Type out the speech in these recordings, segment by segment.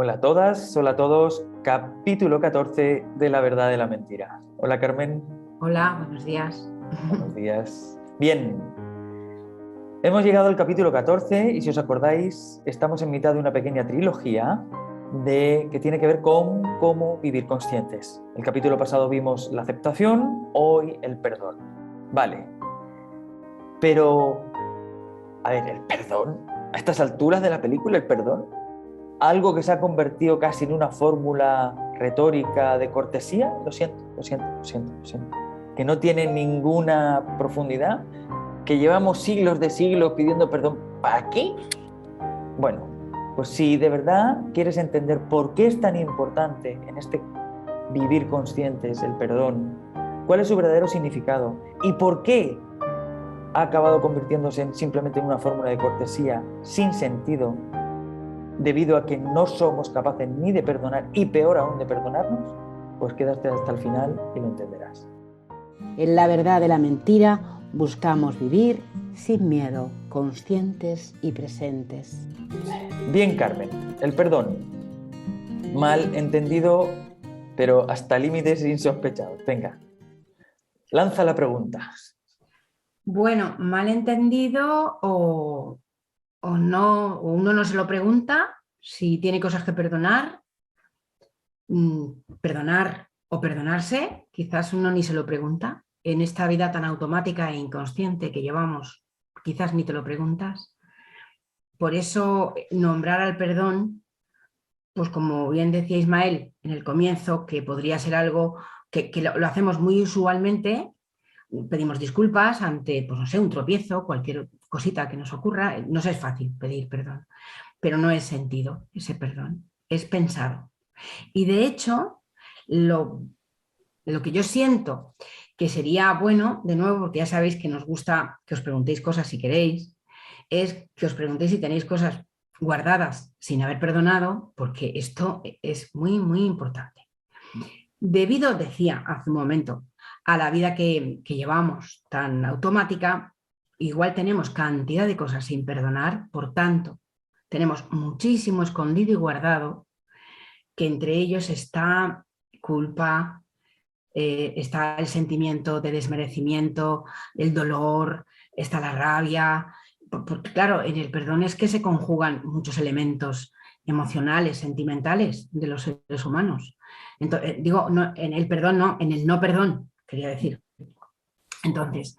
Hola a todas, hola a todos, capítulo 14 de La verdad de la mentira. Hola Carmen. Hola, buenos días. Buenos días. Bien, hemos llegado al capítulo 14 y si os acordáis, estamos en mitad de una pequeña trilogía que tiene que ver con cómo vivir conscientes. El capítulo pasado vimos la aceptación, hoy el perdón. Vale, pero, a ver, el perdón, a estas alturas de la película, el perdón, algo que se ha convertido casi en una fórmula retórica de cortesía, lo siento, que no tiene ninguna profundidad, que llevamos siglos de siglos pidiendo perdón. ¿Para qué? Bueno, pues si de verdad quieres entender por qué es tan importante en este vivir conscientes el perdón, cuál es su verdadero significado y por qué ha acabado convirtiéndose simplemente en una fórmula de cortesía sin sentido, debido a que no somos capaces ni de perdonar y peor aún de perdonarnos, pues quédate hasta el final y lo entenderás. En La verdad de la mentira buscamos vivir sin miedo, conscientes y presentes. Bien, Carmen, el perdón. Mal entendido, pero hasta límites insospechados. Venga, lanza la pregunta. Bueno, malentendido o no, o uno no se lo pregunta si tiene cosas que perdonar, perdonar o perdonarse, quizás uno ni se lo pregunta. En esta vida tan automática e inconsciente que llevamos, quizás ni te lo preguntas. Por eso nombrar al perdón, pues como bien decía Ismael en el comienzo, que podría ser algo que lo hacemos muy usualmente. Pedimos disculpas ante, pues no sé, un tropiezo, cualquier cosita que nos ocurra. Nos es fácil pedir perdón, pero no es sentido ese perdón, es pensado. Y de hecho, lo que yo siento que sería bueno, de nuevo, porque ya sabéis que nos gusta que os preguntéis cosas si queréis, es que os preguntéis si tenéis cosas guardadas sin haber perdonado, porque esto es muy, muy importante. Debido, decía hace un momento, a la vida que llevamos tan automática, igual tenemos cantidad de cosas sin perdonar, por tanto, tenemos muchísimo escondido y guardado, que entre ellos está culpa, está el sentimiento de desmerecimiento, el dolor, está la rabia, porque claro, en el perdón es que se conjugan muchos elementos emocionales, sentimentales de los seres humanos. Entonces, digo, no, en el perdón no, en el no perdón, quería decir. Entonces,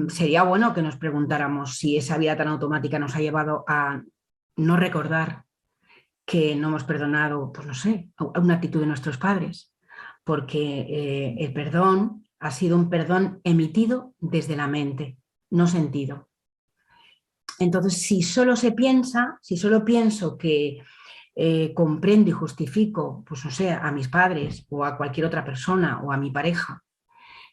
sería bueno que nos preguntáramos si esa vida tan automática nos ha llevado a no recordar que no hemos perdonado, pues no sé, a una actitud de nuestros padres, porque el perdón ha sido un perdón emitido desde la mente, no sentido. Entonces, si solo se piensa, si solo pienso que comprendo y justifico, pues no sé, a mis padres o a cualquier otra persona o a mi pareja,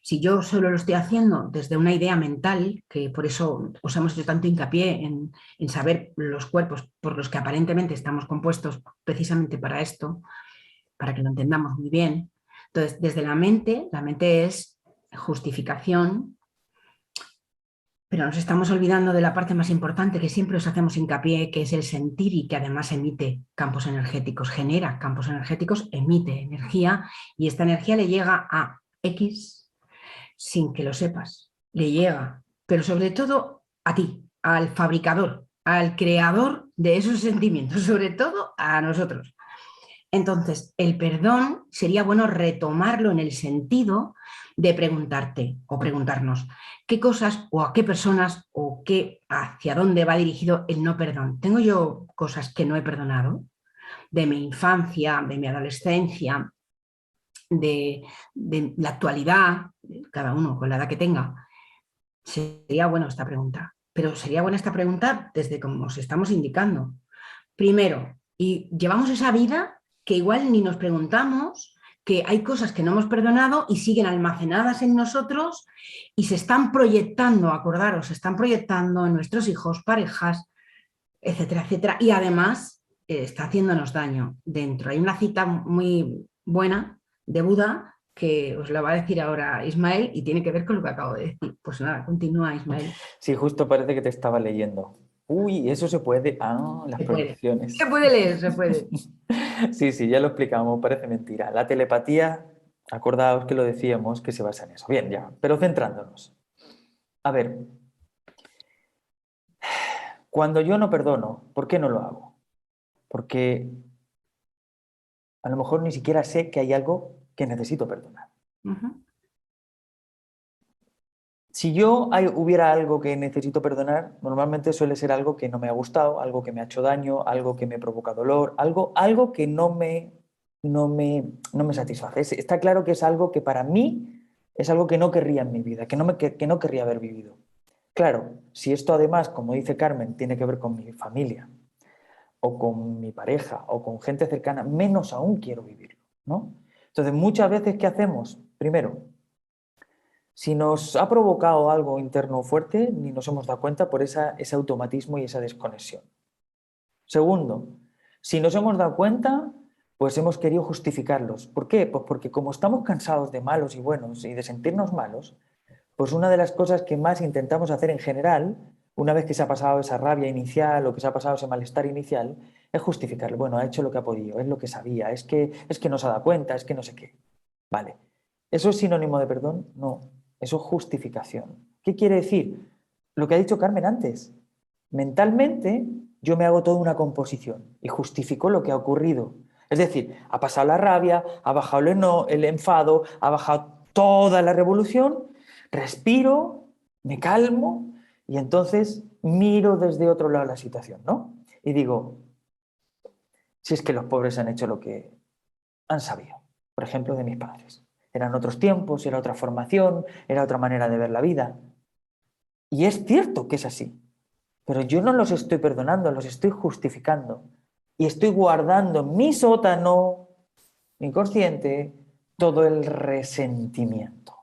si yo solo lo estoy haciendo desde una idea mental, que por eso os hemos hecho tanto hincapié en saber los cuerpos por los que aparentemente estamos compuestos precisamente para esto, para que lo entendamos muy bien. Entonces, desde la mente es justificación, pero nos estamos olvidando de la parte más importante que siempre os hacemos hincapié, que es el sentir y que además emite campos energéticos, genera campos energéticos, emite energía y esta energía le llega a X sin que lo sepas, le llega, pero sobre todo a ti, al fabricador, al creador de esos sentimientos, sobre todo a nosotros. Entonces, el perdón sería bueno retomarlo en el sentido de preguntarte o preguntarnos qué cosas o a qué personas o qué, hacia dónde va dirigido el no perdón. ¿Tengo yo cosas que no he perdonado de mi infancia, de mi adolescencia, de la actualidad, cada uno con la edad que tenga? Sería buena esta pregunta, pero sería buena esta pregunta desde como os estamos indicando. Primero, y llevamos esa vida que igual ni nos preguntamos, que hay cosas que no hemos perdonado y siguen almacenadas en nosotros y se están proyectando, acordaros, se están proyectando en nuestros hijos, parejas, etcétera, etcétera, y además está haciéndonos daño dentro. Hay una cita muy buena de Buda que os la va a decir ahora Ismael y tiene que ver con lo que acabo de decir. Pues nada, continúa Ismael. Sí, justo parece que te estaba leyendo. Uy, eso se puede. Ah, las Se puede. proyecciones. Se puede leer, se puede. Sí, sí, ya lo explicamos, parece mentira. La telepatía, acordaos que lo decíamos, que se basa en eso. Bien, ya, pero centrándonos. A ver, cuando yo no perdono, ¿por qué no lo hago? Porque a lo mejor ni siquiera sé que hay algo que necesito perdonar. Ujú. Si hubiera algo que necesito perdonar, normalmente suele ser algo que no me ha gustado, algo que me ha hecho daño, algo que me provoca dolor, algo que no me satisface. Está claro que es algo que para mí es algo que no querría en mi vida, que no querría haber vivido. Claro, si esto además, como dice Carmen, tiene que ver con mi familia, o con mi pareja, o con gente cercana, menos aún quiero vivirlo, ¿no? Entonces, muchas veces, ¿qué hacemos? Primero, si nos ha provocado algo interno fuerte, ni nos hemos dado cuenta por ese automatismo y esa desconexión. Segundo, si nos hemos dado cuenta, pues hemos querido justificarlos. ¿Por qué? Pues porque como estamos cansados de malos y buenos y de sentirnos malos, pues una de las cosas que más intentamos hacer en general, una vez que se ha pasado esa rabia inicial o que se ha pasado ese malestar inicial, es justificarlo. Bueno, ha hecho lo que ha podido, es lo que sabía, es que no se ha dado cuenta, es que no sé qué. Vale. ¿Eso es sinónimo de perdón? No, eso es justificación. ¿Qué quiere decir? Lo que ha dicho Carmen antes. Mentalmente yo me hago toda una composición y justifico lo que ha ocurrido. Es decir, ha pasado la rabia, ha bajado el enfado, ha bajado toda la revolución, respiro, me calmo y entonces miro desde otro lado la situación, ¿no? Y digo, si es que los pobres han hecho lo que han sabido, por ejemplo, de mis padres. Eran otros tiempos, era otra formación, era otra manera de ver la vida. Y es cierto que es así, pero yo no los estoy perdonando, los estoy justificando. Y estoy guardando en mi sótano inconsciente todo el resentimiento.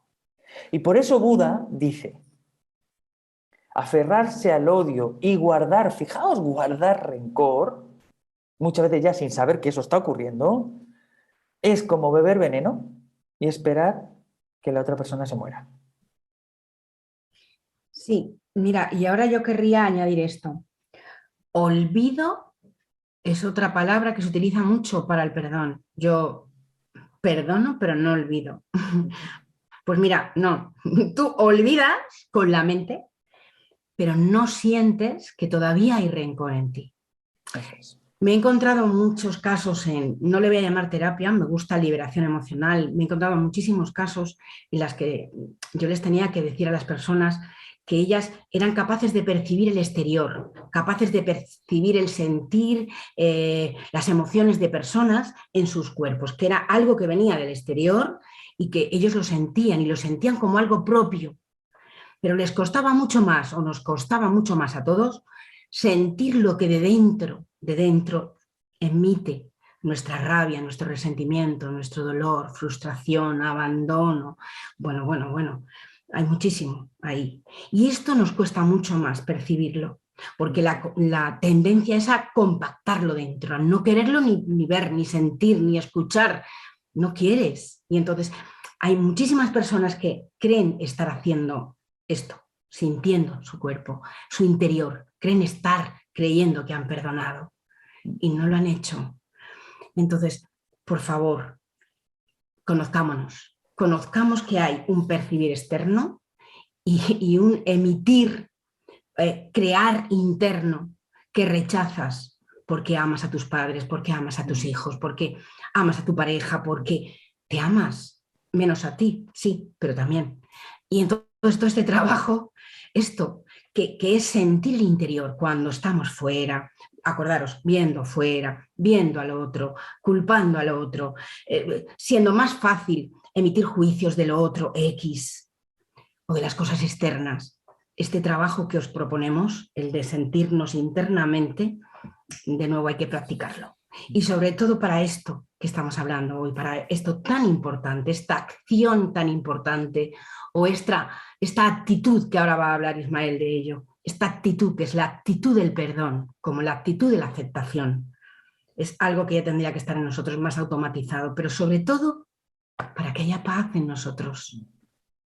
Y por eso Buda dice, aferrarse al odio y guardar, fijaos, guardar rencor, muchas veces ya sin saber que eso está ocurriendo, es como beber veneno y esperar que la otra persona se muera. Sí, mira, y ahora yo querría añadir esto. Olvido es otra palabra que se utiliza mucho para el perdón. Yo perdono, pero no olvido. Pues mira, no, tú olvidas con la mente, pero no sientes que todavía hay rencor en ti. Eso es. Me he encontrado muchos casos no le voy a llamar terapia, me gusta liberación emocional, me he encontrado muchísimos casos en las que yo les tenía que decir a las personas que ellas eran capaces de percibir el exterior, capaces de percibir el sentir, las emociones de personas en sus cuerpos, que era algo que venía del exterior y que ellos lo sentían y lo sentían como algo propio, pero les costaba mucho más, o nos costaba mucho más a todos, sentir lo que de dentro emite nuestra rabia, nuestro resentimiento, nuestro dolor, frustración, abandono. Bueno, hay muchísimo ahí. Y esto nos cuesta mucho más percibirlo, porque la tendencia es a compactarlo dentro, a no quererlo ni ver, ni sentir, ni escuchar. No quieres. Y entonces hay muchísimas personas que creen estar haciendo esto, sintiendo su cuerpo, su interior, creen estar creyendo que han perdonado y no lo han hecho. Entonces, por favor, conozcamos que hay un percibir externo y un emitir, crear interno que rechazas porque amas a tus padres, porque amas a tus hijos, porque amas a tu pareja, porque te amas, menos a ti, sí, pero también. Y entonces todo este trabajo, esto que es sentir el interior cuando estamos fuera, acordaros, viendo fuera, viendo al otro, culpando al otro, siendo más fácil emitir juicios de lo otro X o de las cosas externas. Este trabajo que os proponemos, el de sentirnos internamente, de nuevo hay que practicarlo. Y sobre todo para esto que estamos hablando hoy, para esto tan importante, esta acción tan importante, o esta actitud que ahora va a hablar Ismael de ello, esta actitud que es la actitud del perdón, como la actitud de la aceptación. Es algo que ya tendría que estar en nosotros más automatizado, pero sobre todo para que haya paz en nosotros,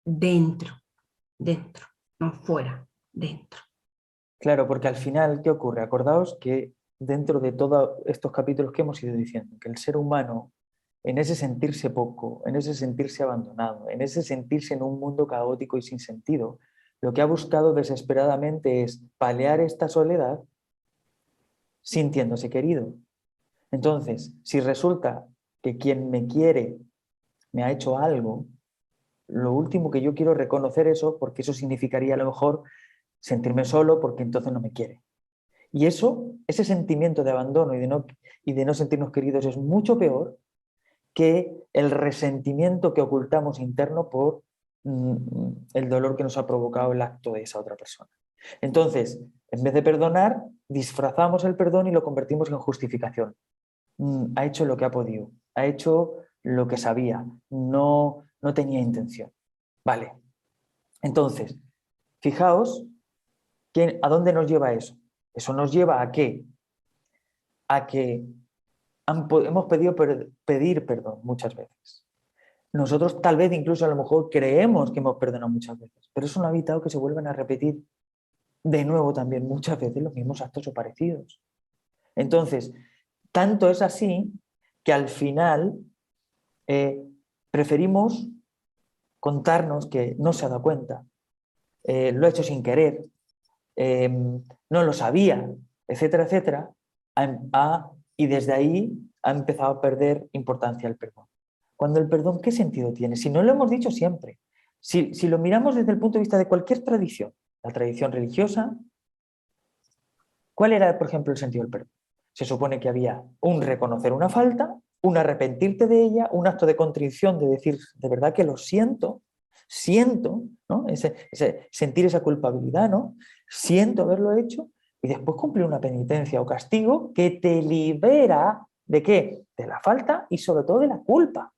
dentro, no fuera, dentro. Claro, porque al final, ¿qué ocurre? Acordaos que dentro de todos estos capítulos que hemos ido diciendo, que el ser humano, en ese sentirse poco, en ese sentirse abandonado, en ese sentirse en un mundo caótico y sin sentido, lo que ha buscado desesperadamente es paliar esta soledad sintiéndose querido. Entonces, si resulta que quien me quiere me ha hecho algo, lo último que yo quiero es reconocer eso, porque eso significaría a lo mejor sentirme solo porque entonces no me quiere. Y eso, ese sentimiento de abandono y de no sentirnos queridos es mucho peor que el resentimiento que ocultamos interno por el dolor que nos ha provocado el acto de esa otra persona. Entonces, en vez de perdonar, disfrazamos el perdón y lo convertimos en justificación. Ha hecho lo que ha podido, ha hecho lo que sabía, no tenía intención. Vale. Entonces, fijaos ¿a dónde nos lleva eso? Eso nos lleva ¿a qué? A que hemos pedido pedir perdón muchas veces. Nosotros tal vez incluso a lo mejor creemos que hemos perdonado muchas veces, pero eso no ha evitado que se vuelvan a repetir de nuevo también muchas veces los mismos actos o parecidos. Entonces, tanto es así que al final preferimos contarnos que no se ha dado cuenta, lo ha hecho sin querer, no lo sabía, etcétera, etcétera, y desde ahí ha empezado a perder importancia el perdón. Cuando el perdón, ¿qué sentido tiene? Si no lo hemos dicho siempre, si lo miramos desde el punto de vista de cualquier tradición, la tradición religiosa, ¿cuál era, por ejemplo, el sentido del perdón? Se supone que había un reconocer una falta, un arrepentirte de ella, un acto de contrición, de decir, de verdad que lo siento, ¿no? Sentir esa culpabilidad, ¿no? Siento haberlo hecho, y después cumplir una penitencia o castigo que te libera ¿de qué? De la falta y sobre todo de la culpa,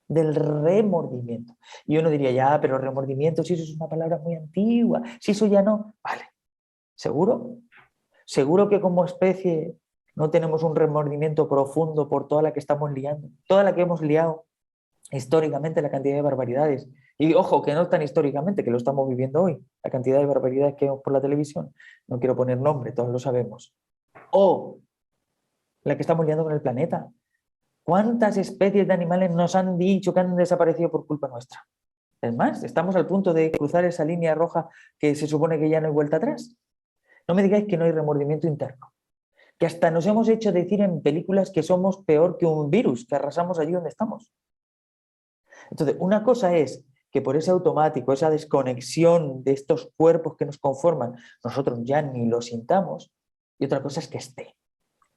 del remordimiento. Y uno diría, ya, pero remordimiento, si eso es una palabra muy antigua, si eso ya no... Vale, ¿seguro? ¿Seguro que como especie no tenemos un remordimiento profundo por toda la que estamos liando? Toda la que hemos liado históricamente, la cantidad de barbaridades. Y ojo, que no es tan históricamente, que lo estamos viviendo hoy. La cantidad de barbaridades que vemos por la televisión. No quiero poner nombre, todos lo sabemos. O la que estamos liando con el planeta. ¿Cuántas especies de animales nos han dicho que han desaparecido por culpa nuestra? Es más, estamos al punto de cruzar esa línea roja que se supone que ya no hay vuelta atrás. No me digáis que no hay remordimiento interno. Que hasta nos hemos hecho decir en películas que somos peor que un virus, que arrasamos allí donde estamos. Entonces, una cosa es que por ese automático, esa desconexión de estos cuerpos que nos conforman, nosotros ya ni lo sintamos, y otra cosa es que esté.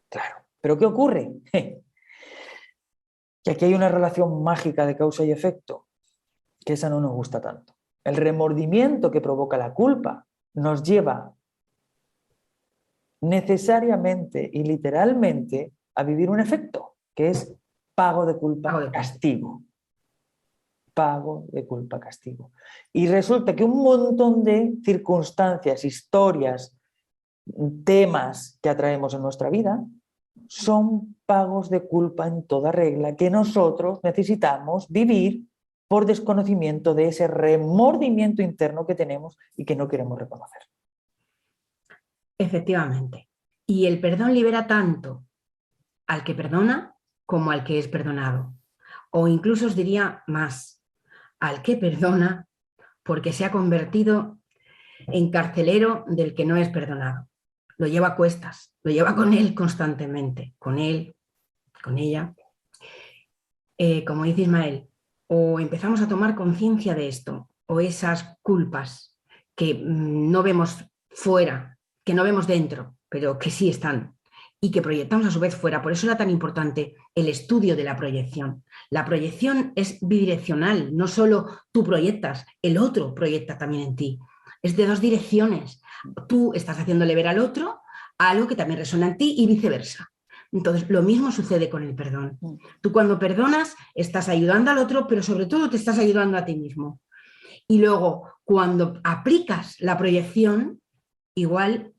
Claro. ¿Pero qué ocurre? Que aquí hay una relación mágica de causa y efecto, que esa no nos gusta tanto. El remordimiento que provoca la culpa nos lleva necesariamente y literalmente a vivir un efecto, que es pago de culpa, castigo. Pago de culpa, castigo. Y resulta que un montón de circunstancias, historias, temas que atraemos en nuestra vida son pagos de culpa en toda regla que nosotros necesitamos vivir por desconocimiento de ese remordimiento interno que tenemos y que no queremos reconocer. Efectivamente. Y el perdón libera tanto al que perdona como al que es perdonado. O incluso os diría más, al que perdona porque se ha convertido en carcelero del que no es perdonado. Lo lleva a cuestas, lo lleva con él constantemente, con él, con ella. Como dice Ismael, o empezamos a tomar conciencia de esto, o esas culpas que no vemos fuera, que no vemos dentro, pero que sí están, y que proyectamos a su vez fuera. Por eso era tan importante el estudio de la proyección. La proyección es bidireccional, no solo tú proyectas, el otro proyecta también en ti. Es de dos direcciones. Tú estás haciéndole ver al otro algo que también resuena en ti y viceversa. Entonces, lo mismo sucede con el perdón. Tú cuando perdonas estás ayudando al otro, pero sobre todo te estás ayudando a ti mismo. Y luego, cuando aplicas la proyección, igual,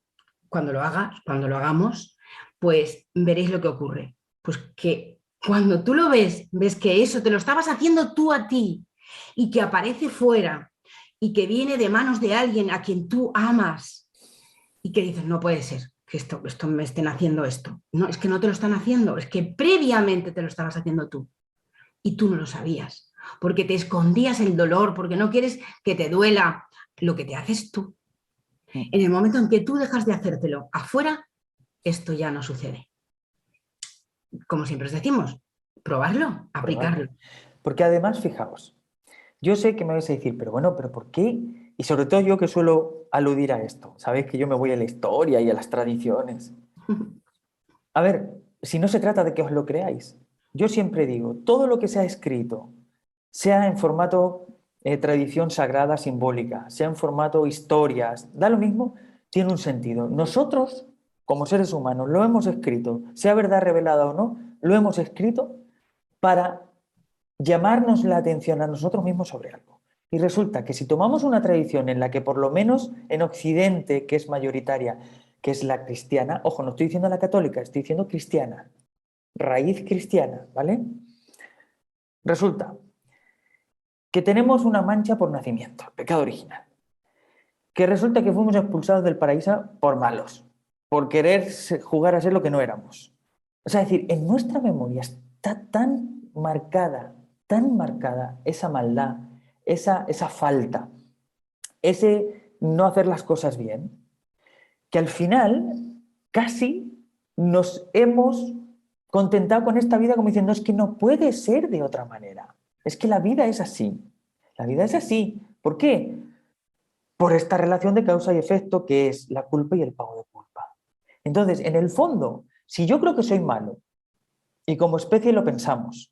cuando lo hagamos, pues veréis lo que ocurre. Pues que cuando tú lo ves que eso te lo estabas haciendo tú a ti y que aparece fuera y que viene de manos de alguien a quien tú amas y que dices, no puede ser que esto me estén haciendo esto. No, es que no te lo están haciendo, es que previamente te lo estabas haciendo tú y tú no lo sabías, porque te escondías el dolor, porque no quieres que te duela lo que te haces tú. En el momento en que tú dejas de hacértelo afuera, esto ya no sucede. Como siempre os decimos, probarlo, aplicarlo. Porque además, fijaos, yo sé que me vais a decir, pero bueno, ¿pero por qué? Y sobre todo yo que suelo aludir a esto. Sabéis que yo me voy a la historia y a las tradiciones. A ver, si no se trata de que os lo creáis. Yo siempre digo, todo lo que se ha escrito, sea en formato tradición sagrada simbólica, sea en formato historias, da lo mismo, tiene un sentido. Nosotros, como seres humanos, lo hemos escrito, sea verdad revelada o no, lo hemos escrito para llamarnos la atención a nosotros mismos sobre algo. Y resulta que si tomamos una tradición en la que por lo menos en Occidente, que es mayoritaria, que es la cristiana, ojo, no estoy diciendo la católica, estoy diciendo cristiana, raíz cristiana, ¿vale? Resulta que tenemos una mancha por nacimiento, el pecado original, que resulta que fuimos expulsados del paraíso por malos, por querer jugar a ser lo que no éramos. O sea, es decir, en nuestra memoria está tan marcada esa maldad, esa falta, ese no hacer las cosas bien, que al final casi nos hemos contentado con esta vida como diciendo, es que no puede ser de otra manera, es que la vida es así, la vida es así. ¿Por qué? Por esta relación de causa y efecto que es la culpa y el pago de culpa. Entonces, en el fondo, si yo creo que soy malo y como especie lo pensamos,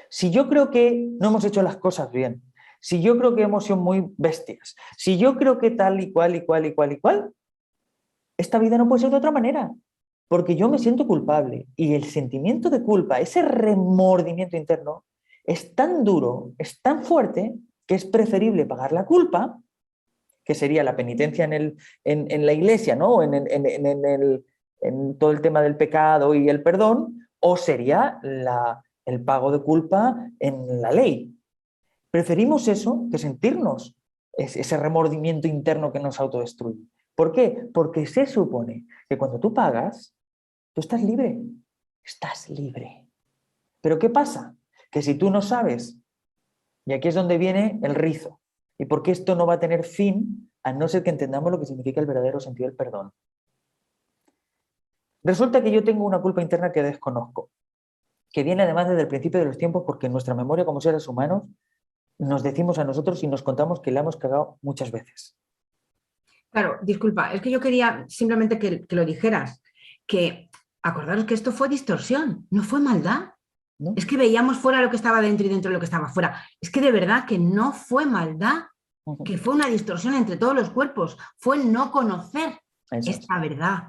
si yo creo que no hemos hecho las cosas bien, si yo creo que hemos sido muy bestias, si yo creo que tal y cual y cual y cual y cual, esta vida no puede ser de otra manera, porque yo me siento culpable y el sentimiento de culpa, ese remordimiento interno, es tan duro, es tan fuerte, que es preferible pagar la culpa, que sería la penitencia en la iglesia, ¿no? En todo el tema del pecado y el perdón, o sería el pago de culpa en la ley. Preferimos eso que sentirnos ese remordimiento interno que nos autodestruye. ¿Por qué? Porque se supone que cuando tú pagas, tú estás libre. Estás libre. Pero ¿qué pasa? Que si tú no sabes, y aquí es donde viene el rizo, y porque esto no va a tener fin a no ser que entendamos lo que significa el verdadero sentido del perdón. Resulta que yo tengo una culpa interna que desconozco, que viene además desde el principio de los tiempos, porque en nuestra memoria como seres humanos nos decimos a nosotros y nos contamos que la hemos cagado muchas veces. Claro, disculpa, es que yo quería simplemente que lo dijeras, que acordaros que esto fue distorsión, no fue maldad. ¿No? Es que veíamos fuera lo que estaba dentro y dentro lo que estaba fuera. Es que de verdad que no fue maldad, que fue una distorsión entre todos los cuerpos, fue no conocer esta verdad.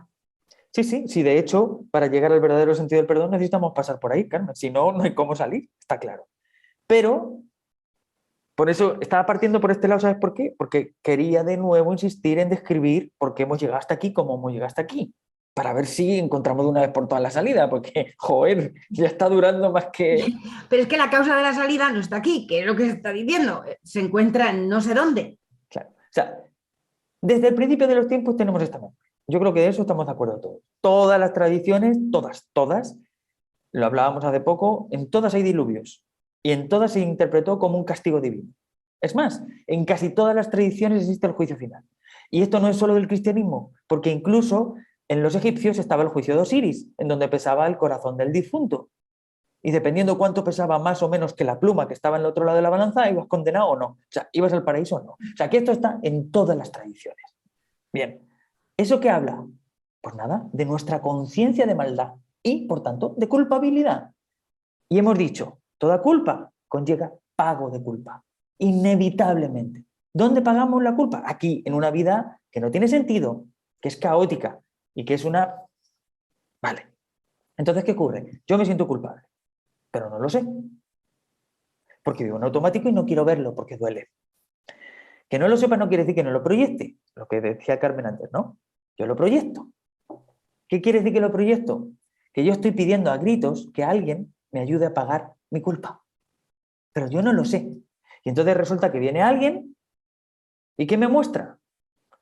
Sí, sí, sí, de hecho, para llegar al verdadero sentido del perdón necesitamos pasar por ahí, Carmen, si no, no hay cómo salir, está claro. Pero, por eso estaba partiendo por este lado, ¿sabes por qué? Porque quería de nuevo insistir en describir por qué hemos llegado hasta aquí, cómo hemos llegado hasta aquí, para ver si encontramos de una vez por todas la salida, porque, joder, ya está durando más que... Pero es que la causa de la salida no está aquí, que es lo que se está diciendo, se encuentra en no sé dónde. Claro, o sea, desde el principio de los tiempos tenemos esta memoria. Yo creo que de eso estamos de acuerdo todos. Todas las tradiciones, todas, lo hablábamos hace poco, en todas hay diluvios y en todas se interpretó como un castigo divino. Es más, en casi todas las tradiciones existe el juicio final. Y esto no es solo del cristianismo, porque incluso en los egipcios estaba el juicio de Osiris, en donde pesaba el corazón del difunto. Y dependiendo cuánto pesaba más o menos que la pluma que estaba en el otro lado de la balanza, ibas condenado o no. O sea, ibas al paraíso o no. O sea, que esto está en todas las tradiciones. Bien, ¿eso qué habla? Pues nada, de nuestra conciencia de maldad y, por tanto, de culpabilidad. Y hemos dicho, toda culpa conlleva pago de culpa, inevitablemente. ¿Dónde pagamos la culpa? Aquí, en una vida que no tiene sentido, que es caótica y que es una... Vale. Entonces, ¿qué ocurre? Yo me siento culpable, pero no lo sé. Porque vivo en automático y no quiero verlo porque duele. Que no lo sepa no quiere decir que no lo proyecte, lo que decía Carmen antes, ¿no? Yo lo proyecto. ¿Qué quiere decir que lo proyecto? Que yo estoy pidiendo a gritos que alguien me ayude a pagar mi culpa. Pero yo no lo sé. Y entonces resulta que viene alguien y ¿qué me muestra?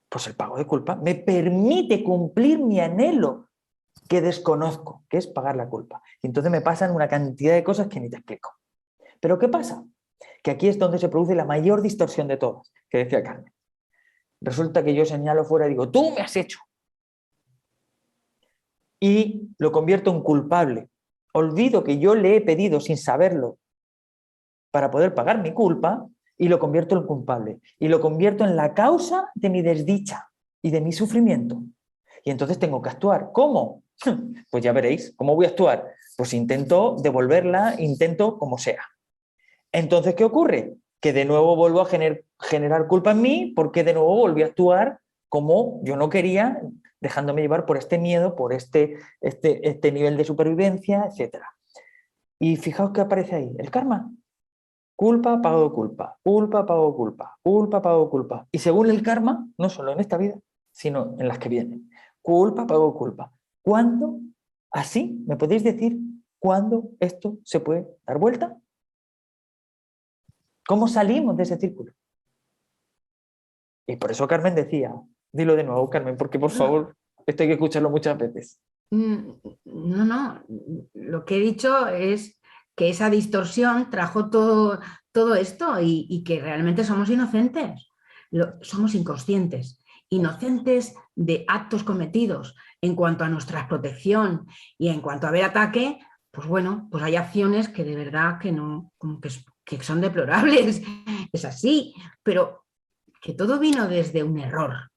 Pues el pago de culpa me permite cumplir mi anhelo que desconozco, que es pagar la culpa. Y entonces me pasan una cantidad de cosas que ni te explico. Pero ¿qué pasa? Que aquí es donde se produce la mayor distorsión de todas, que decía Carmen. Resulta que yo señalo fuera y digo, tú me has hecho. Y lo convierto en culpable. Olvido que yo le he pedido sin saberlo para poder pagar mi culpa y lo convierto en culpable. Y lo convierto en la causa de mi desdicha y de mi sufrimiento. Y entonces tengo que actuar. ¿Cómo? Pues ya veréis. ¿Cómo voy a actuar? Pues intento devolverla, intento como sea. Entonces, ¿qué ocurre? Que de nuevo vuelvo a generar culpa en mí porque de nuevo volví a actuar como yo no quería, dejándome llevar por este miedo, por este nivel de supervivencia, etc. Y fijaos qué aparece ahí, el karma. Culpa, pago culpa, culpa, pago culpa, culpa, pago culpa. Y según el karma, no solo en esta vida, sino en las que vienen. Culpa, pago culpa. ¿Cuándo? Así, ¿me podéis decir cuándo esto se puede dar vuelta? ¿Cómo salimos de ese círculo? Y por eso Carmen decía, dilo de nuevo, Carmen, porque por favor, esto hay que escucharlo muchas veces. No, lo que he dicho es que esa distorsión trajo todo esto y que realmente somos inocentes, somos inconscientes, inocentes de actos cometidos. En cuanto a nuestra protección y en cuanto a ver ataque, pues bueno, pues hay acciones que de verdad que no, como que son deplorables, es así, pero que todo vino desde un error,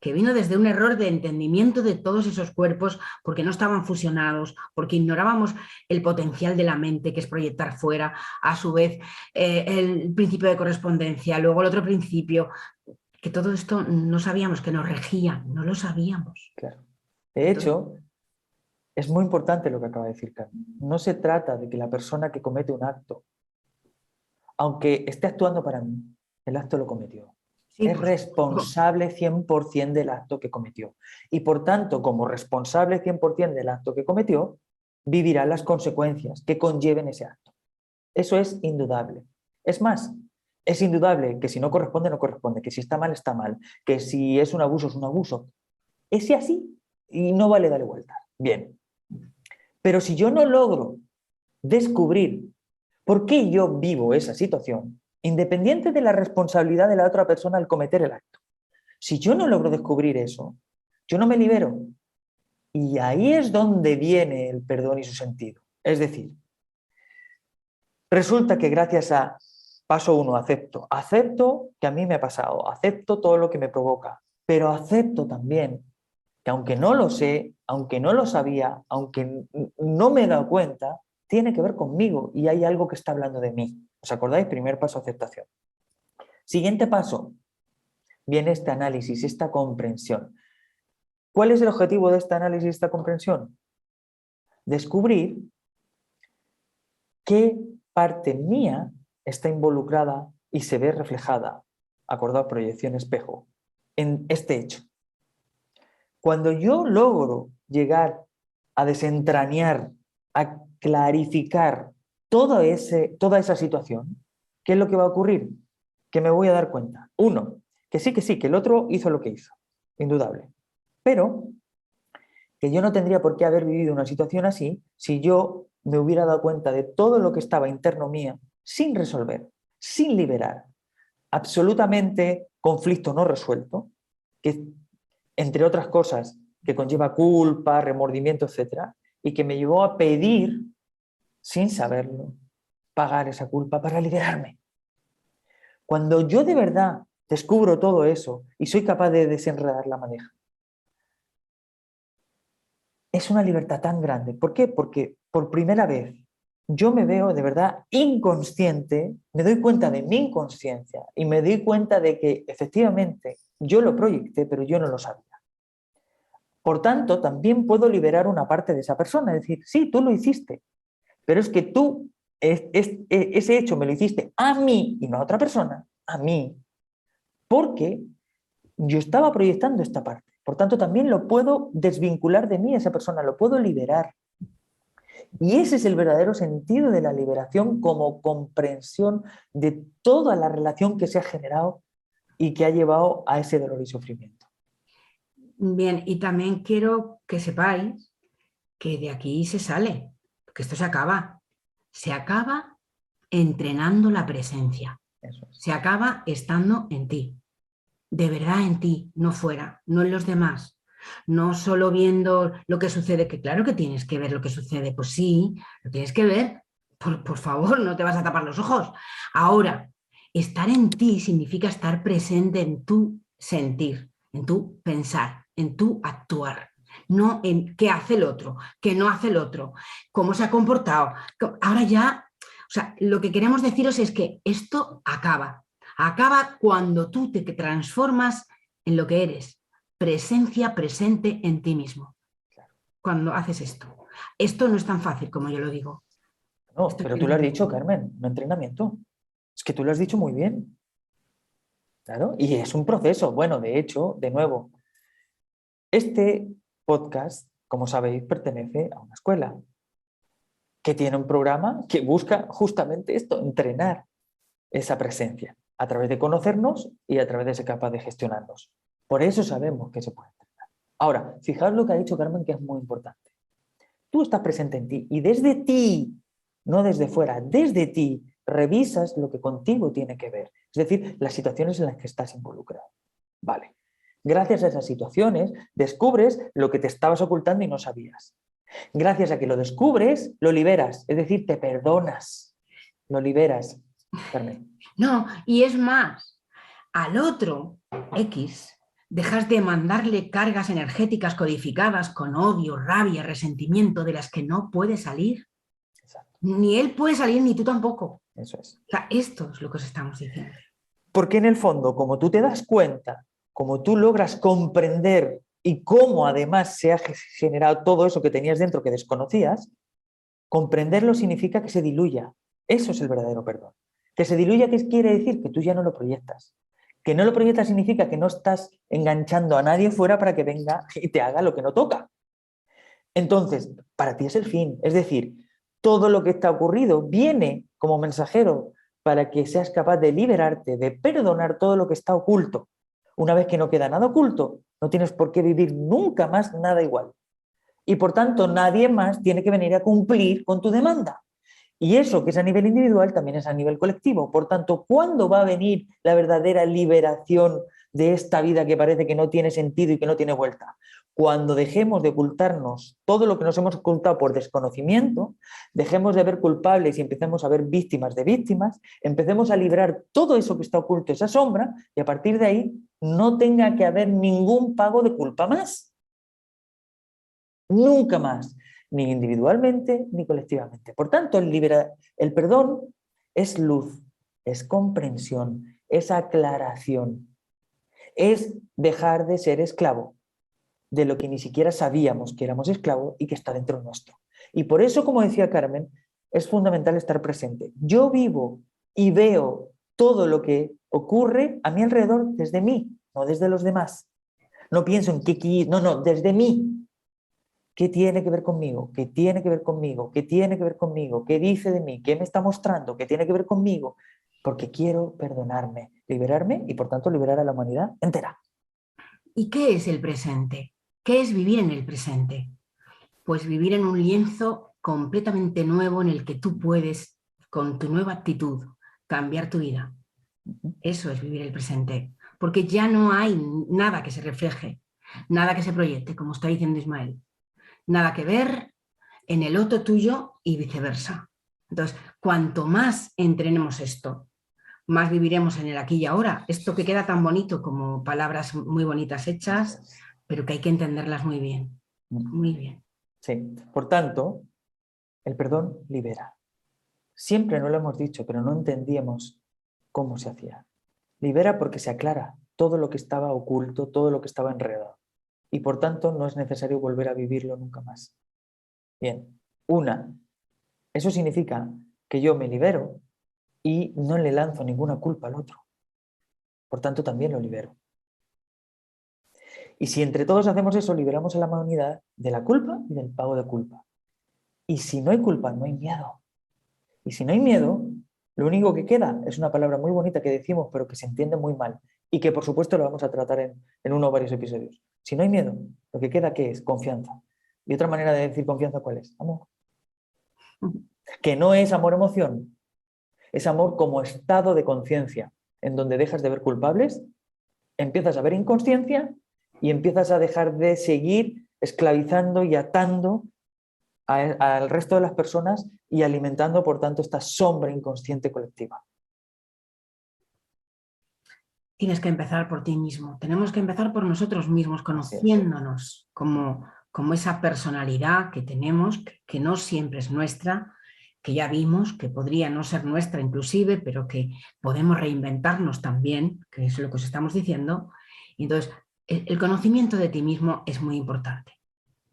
que vino desde un error de entendimiento de todos esos cuerpos porque no estaban fusionados, porque ignorábamos el potencial de la mente, que es proyectar fuera, a su vez el principio de correspondencia, luego el otro principio, que todo esto no sabíamos que nos regía, no lo sabíamos. Claro. De hecho, es muy importante lo que acaba de decir Carmen. No se trata de que la persona que comete un acto, aunque esté actuando para mí, el acto lo cometió. Sí, Es responsable 100% del acto que cometió. Y por tanto, como responsable 100% del acto que cometió, vivirá las consecuencias que conlleven ese acto. Eso es indudable. Es más, es indudable que si no corresponde, no corresponde, que si está mal, está mal, que si es un abuso, es un abuso. Es así y no vale darle vueltas. Bien. Pero si yo no logro descubrir por qué yo vivo esa situación, independiente de la responsabilidad de la otra persona al cometer el acto, si yo no logro descubrir eso, yo no me libero. Y ahí es donde viene el perdón y su sentido. Es decir, resulta que gracias a paso 1, acepto que a mí me ha pasado, acepto todo lo que me provoca, pero acepto también que aunque no lo sé, aunque no lo sabía, aunque no me he dado cuenta, tiene que ver conmigo y hay algo que está hablando de mí. ¿Os acordáis? Primer paso, aceptación. Siguiente paso, viene este análisis, esta comprensión. ¿Cuál es el objetivo de este análisis, esta comprensión? Descubrir qué parte mía está involucrada y se ve reflejada, acordado proyección espejo, en este hecho. Cuando yo logro llegar a desentrañar, a clarificar toda esa situación, ¿qué es lo que va a ocurrir? Que me voy a dar cuenta. Uno, que sí, que el otro hizo lo que hizo, indudable. Pero que yo no tendría por qué haber vivido una situación así si yo me hubiera dado cuenta de todo lo que estaba interno mío sin resolver, sin liberar, absolutamente conflicto no resuelto, que entre otras cosas que conlleva culpa, remordimiento, etc., y que me llevó a pedir, sin saberlo, pagar esa culpa para liberarme. Cuando yo de verdad descubro todo eso y soy capaz de desenredar la madeja, es una libertad tan grande. ¿Por qué? Porque por primera vez yo me veo de verdad inconsciente, me doy cuenta de mi inconsciencia y me doy cuenta de que efectivamente yo lo proyecté, pero yo no lo sabía. Por tanto, también puedo liberar una parte de esa persona, es decir, sí, tú lo hiciste, pero es que tú, ese hecho me lo hiciste a mí y no a otra persona, a mí, porque yo estaba proyectando esta parte. Por tanto, también lo puedo desvincular de mí a esa persona, lo puedo liberar. Y ese es el verdadero sentido de la liberación como comprensión de toda la relación que se ha generado y que ha llevado a ese dolor y sufrimiento. Bien, y también quiero que sepáis que de aquí se sale, que esto se acaba. Se acaba entrenando la presencia. Eso es. Se acaba estando en ti. De verdad en ti, no fuera, no en los demás. No solo viendo lo que sucede, que claro que tienes que ver lo que sucede, pues sí, lo tienes que ver. Por favor, no te vas a tapar los ojos. Ahora, estar en ti significa estar presente en tu sentir, en tu pensar, en tu actuar, no en qué hace el otro, qué no hace el otro, cómo se ha comportado. Ahora ya, o sea, lo que queremos deciros es que esto acaba. Acaba cuando tú te transformas en lo que eres, presencia presente en ti mismo. Cuando haces esto. Esto no es tan fácil como yo lo digo. No, Esto pero tú tiene lo has que- dicho, Carmen, un entrenamiento. Es que tú lo has dicho muy bien. Claro, y es un proceso. Bueno, de hecho, de nuevo, este podcast, como sabéis, pertenece a una escuela que tiene un programa que busca justamente esto, entrenar esa presencia a través de conocernos y a través de ser capaz de gestionarnos. Por eso sabemos que se puede entrenar. Ahora, fijaos lo que ha dicho Carmen, que es muy importante. Tú estás presente en ti y desde ti, no desde fuera, desde ti, revisas lo que contigo tiene que ver. Es decir, las situaciones en las que estás involucrado. Vale. Gracias a esas situaciones descubres lo que te estabas ocultando y no sabías. Gracias a que lo descubres, lo liberas, es decir, te perdonas, lo liberas. Carmen. No, y es más, al otro, X, dejas de mandarle cargas energéticas codificadas con odio, rabia, resentimiento de las que no puede salir. Exacto. Ni él puede salir, ni tú tampoco. Eso es. O sea, esto es lo que os estamos diciendo. Porque en el fondo, como tú te das cuenta, como tú logras comprender y cómo además se ha generado todo eso que tenías dentro que desconocías, comprenderlo significa que se diluya. Eso es el verdadero perdón. Que se diluya, ¿qué quiere decir? Que tú ya no lo proyectas. Que no lo proyectas significa que no estás enganchando a nadie fuera para que venga y te haga lo que no toca. Entonces, para ti es el fin. Es decir, todo lo que está ocurrido viene como mensajero para que seas capaz de liberarte, de perdonar todo lo que está oculto. Una vez que no queda nada oculto, no tienes por qué vivir nunca más nada igual. Y por tanto, nadie más tiene que venir a cumplir con tu demanda. Y eso que es a nivel individual también es a nivel colectivo. Por tanto, ¿cuándo va a venir la verdadera liberación de esta vida que parece que no tiene sentido y que no tiene vuelta? Cuando dejemos de ocultarnos todo lo que nos hemos ocultado por desconocimiento, dejemos de ver culpables y empecemos a ver víctimas de víctimas, empecemos a liberar todo eso que está oculto, esa sombra, y a partir de ahí no tenga que haber ningún pago de culpa más. Nunca más, ni individualmente ni colectivamente. Por tanto, el perdón es luz, es comprensión, es aclaración, es dejar de ser esclavo de lo que ni siquiera sabíamos que éramos esclavos y que está dentro nuestro. Y por eso, como decía Carmen, es fundamental estar presente. Yo vivo y veo todo lo que ocurre a mi alrededor desde mí, no desde los demás. No pienso en qué, no, desde mí. ¿Qué tiene que ver conmigo? ¿Qué tiene que ver conmigo? ¿Qué tiene que ver conmigo? ¿Qué dice de mí? ¿Qué me está mostrando? ¿Qué tiene que ver conmigo? Porque quiero perdonarme, liberarme y por tanto liberar a la humanidad entera. ¿Y qué es el presente? ¿Qué es vivir en el presente? Pues vivir en un lienzo completamente nuevo en el que tú puedes, con tu nueva actitud, cambiar tu vida. Eso es vivir el presente, porque ya no hay nada que se refleje, nada que se proyecte, como está diciendo Ismael. Nada que ver en el otro tuyo y viceversa. Entonces, cuanto más entrenemos esto, más viviremos en el aquí y ahora. Esto que queda tan bonito como palabras muy bonitas hechas, pero que hay que entenderlas muy bien. Muy bien. Sí, por tanto, el perdón libera. Siempre no lo hemos dicho, pero no entendíamos cómo se hacía. Libera porque se aclara todo lo que estaba oculto, todo lo que estaba enredado. Y por tanto no es necesario volver a vivirlo nunca más. Bien, eso significa que yo me libero y no le lanzo ninguna culpa al otro. Por tanto, también lo libero. Y si entre todos hacemos eso, liberamos a la humanidad de la culpa y del pago de culpa. Y si no hay culpa, no hay miedo. Y si no hay miedo, lo único que queda es una palabra muy bonita que decimos, pero que se entiende muy mal. Y que por supuesto lo vamos a tratar en uno o varios episodios. Si no hay miedo, lo que queda, ¿qué es? Confianza. Y otra manera de decir confianza, ¿cuál es? Amor. Que no es amor-emoción, es amor como estado de conciencia, en donde dejas de ver culpables, empiezas a ver inconsciencia y empiezas a dejar de seguir esclavizando y atando al resto de las personas y alimentando, por tanto, esta sombra inconsciente colectiva. Tienes que empezar por ti mismo. Tenemos que empezar por nosotros mismos, conociéndonos como esa personalidad que tenemos, que no siempre es nuestra, que ya vimos, que podría no ser nuestra inclusive, pero que podemos reinventarnos también, que es lo que os estamos diciendo. Y entonces, el conocimiento de ti mismo es muy importante.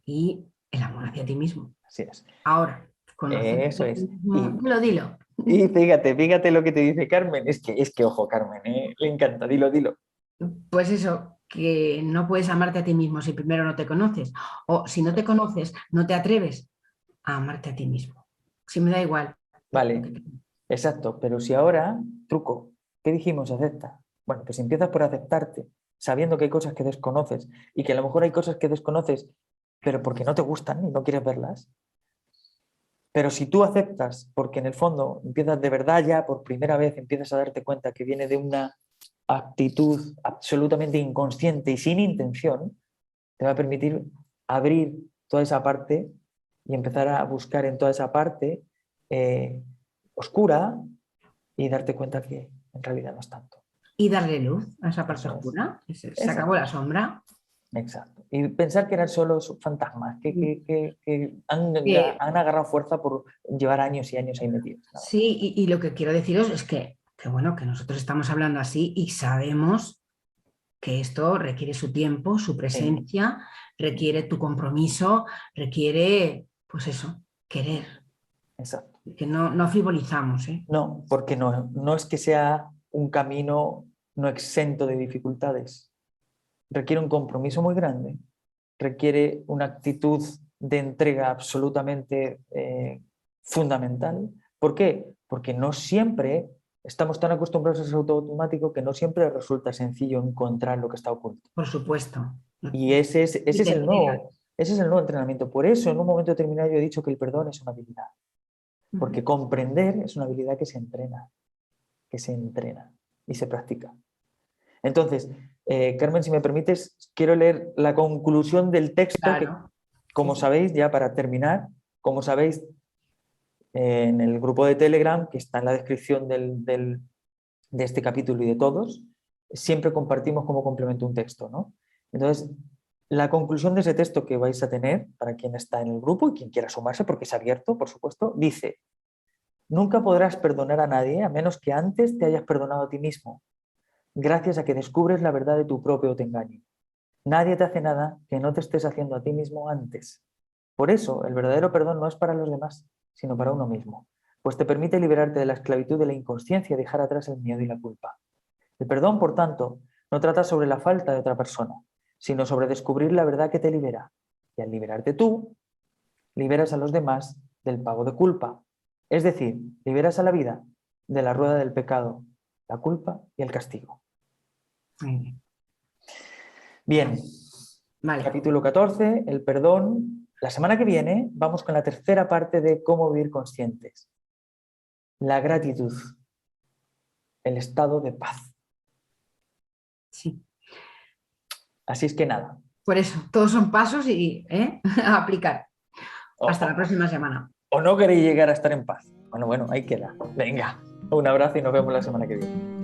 Y el amor hacia ti mismo. Así es. Ahora, conocerte Eso a es. ti mismo, dilo. Y fíjate lo que te dice Carmen. Es que ojo, Carmen, le encanta, dilo. Pues eso, que no puedes amarte a ti mismo si primero no te conoces. O si no te conoces, no te atreves a amarte a ti mismo. Si me da igual. Vale, exacto. Pero si ahora, truco, ¿qué dijimos? Acepta. Bueno, pues empiezas por aceptarte, sabiendo que hay cosas que desconoces y que a lo mejor hay cosas que desconoces, pero porque no te gustan y no quieres verlas. Pero si tú aceptas, porque en el fondo empiezas de verdad ya, por primera vez, empiezas a darte cuenta que viene de una actitud absolutamente inconsciente y sin intención, te va a permitir abrir toda esa parte y empezar a buscar en toda esa parte oscura y darte cuenta que en realidad no es tanto. Y darle luz a esa parte Eso es. oscura. Se acabó la sombra. Exacto. Y pensar que eran solo fantasmas, que han agarrado fuerza por llevar años y años ahí metidos. Sí, y lo que quiero deciros es que bueno, que nosotros estamos hablando así y sabemos que esto requiere su tiempo, su presencia, requiere tu compromiso, requiere, pues eso, querer. Exacto. Que no frivolizamos, ¿eh? No, porque no es que sea un camino no exento de dificultades. Requiere un compromiso muy grande, requiere una actitud de entrega absolutamente fundamental. ¿Por qué? Porque no siempre estamos tan acostumbrados a ese auto automático que no siempre resulta sencillo encontrar lo que está oculto. Por supuesto. Y ese es el nuevo entrenamiento. Por eso, en un momento determinado, yo he dicho que el perdón es una habilidad. Porque comprender es una habilidad que se entrena y se practica. Entonces, Carmen, si me permites, quiero leer la conclusión del texto, claro. que, como sabéis, ya para terminar, como sabéis, en el grupo de Telegram, que está en la descripción de este capítulo y de todos, siempre compartimos como complemento un texto, ¿no? Entonces, la conclusión de ese texto que vais a tener, para quien está en el grupo y quien quiera sumarse, porque es abierto, por supuesto, dice: nunca podrás perdonar a nadie a menos que antes te hayas perdonado a ti mismo, gracias a que descubres la verdad de tu propio autoengaño. Nadie te hace nada que no te estés haciendo a ti mismo antes. Por eso, el verdadero perdón no es para los demás, sino para uno mismo, pues te permite liberarte de la esclavitud de la inconsciencia y dejar atrás el miedo y la culpa. El perdón, por tanto, no trata sobre la falta de otra persona, sino sobre descubrir la verdad que te libera. Y al liberarte tú, liberas a los demás del pago de culpa. Es decir, liberas a la vida de la rueda del pecado, la culpa y el castigo. Bien, vale. Capítulo 14, el perdón. La semana que viene vamos con la tercera parte de cómo vivir conscientes. La gratitud, el estado de paz. Sí. Así es que nada. Por eso, todos son pasos y a aplicar. Hasta la próxima semana. ¿O no queréis llegar a estar en paz? Bueno, ahí queda. Venga, un abrazo y nos vemos la semana que viene.